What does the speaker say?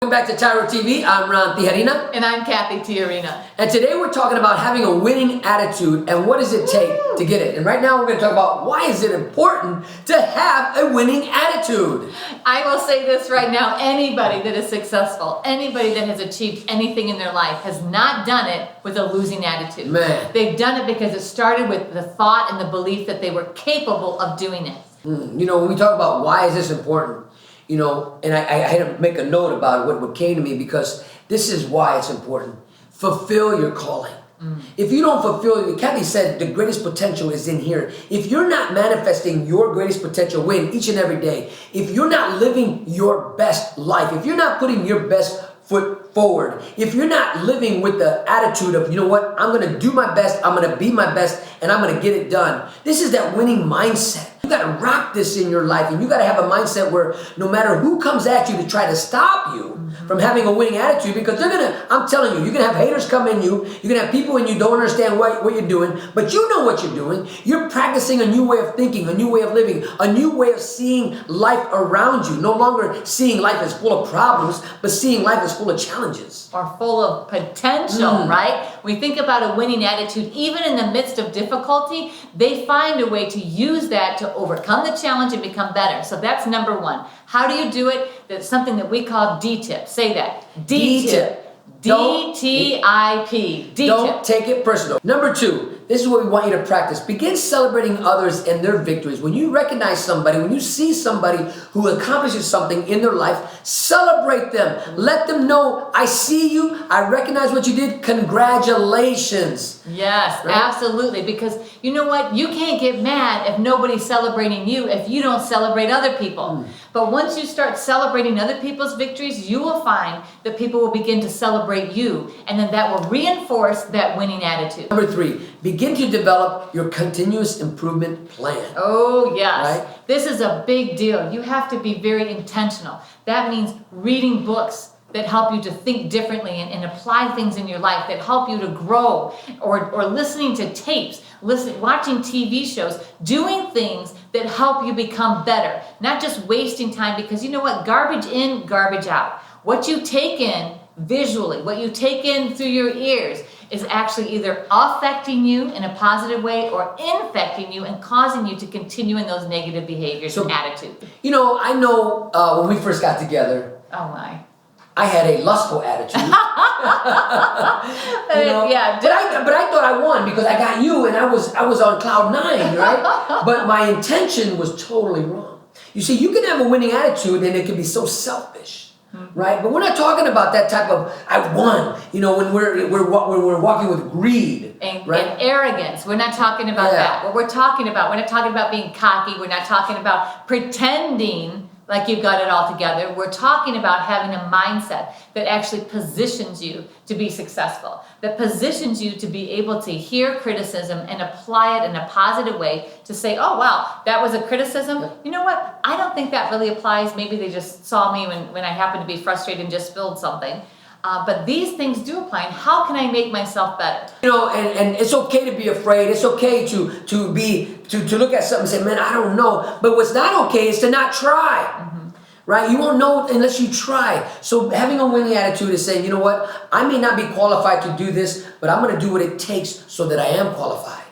Welcome back to TYRO TV. I'm Ron Tijerina. And I'm Cathy Tijerina. And today we're talking about having a winning attitude and what does it take to get it. And right now we're going to talk about why is it important to have a winning attitude. I will say this right now, anybody that is successful, anybody that has achieved anything in their life has not done it with a losing attitude. Man. They've done it because it started with the thought and the belief that they were capable of doing it. You know, when we talk about why is this important, you know, and I had to make a note about what came to me because this is why it's important. Fulfill your calling. If you don't fulfill, Cathy said the greatest potential is in here. If you're not manifesting your greatest potential win each and every day, if you're not living your best life, if you're not putting your best foot forward, if you're not living with the attitude of, you know what, I'm going to do my best, I'm going to be my best, and I'm going to get it done. This is that winning mindset. You got to rock this in your life, and you got to have a mindset where no matter who comes at you to try to stop you from having a winning attitude, because they're going to, I'm telling you, you're going to have haters come in you, you're going to have people in you don't understand what you're doing, but you know what you're doing. You're practicing a new way of thinking, a new way of living, a new way of seeing life around you. No longer seeing life as full of problems, but seeing life as full of challenges. Or full of potential, right? We think about a winning attitude, even in the midst of difficulty, they find a way to use that to overcome the challenge and become better. So that's number one. How do you do it? That's something that we call D-tip. Say that. D-tip. D-T-I-P. D-tip. Don't take it personal. Number two, this is what we want you to practice. Begin celebrating others and their victories. When you recognize somebody, when you see somebody who accomplishes something in their life, celebrate them. Let them know, I see you, I recognize what you did, congratulations. Yes, right? Absolutely. Because you know what? You can't get mad if nobody's celebrating you if you don't celebrate other people. But once you start celebrating other people's victories, you will find that people will begin to celebrate you. And then that will reinforce that winning attitude. Number three, begin to develop your continuous improvement plan. Oh, yes. Right? This is a big deal. You have to be very intentional. That means reading books that help you to think differently and apply things in your life that help you to grow, or listening to tapes, watching TV shows, doing things that help you become better, not just wasting time, because you know what? Garbage in, garbage out. What you take in visually, what you take in through your ears is actually either affecting you in a positive way or infecting you and causing you to continue in those negative behaviors and attitudes. You know, I know when we first got together, oh my, I had a lustful attitude. You know? Yeah, but I thought I won because I got you and I was on cloud nine, right? But my intention was totally wrong. You see, you can have a winning attitude and it can be so selfish. Right, but we're not talking about that type of I won. You know, when we're walking with greed and arrogance. We're not talking about that. What we're talking about, we're not talking about being cocky. We're not talking about pretending like you've got it all together. We're talking about having a mindset that actually positions you to be successful, that positions you to be able to hear criticism and apply it in a positive way to say, oh, wow, that was a criticism. You know what? I don't think that really applies. Maybe they just saw me when I happened to be frustrated and just spilled something. But these things do apply, and how can I make myself better? You know, and it's okay to be afraid. It's okay to look at something and say, man, I don't know. But what's not okay is to not try. Right? You won't know unless you try. So having a winning attitude is saying, you know what? I may not be qualified to do this, but I'm going to do what it takes so that I am qualified.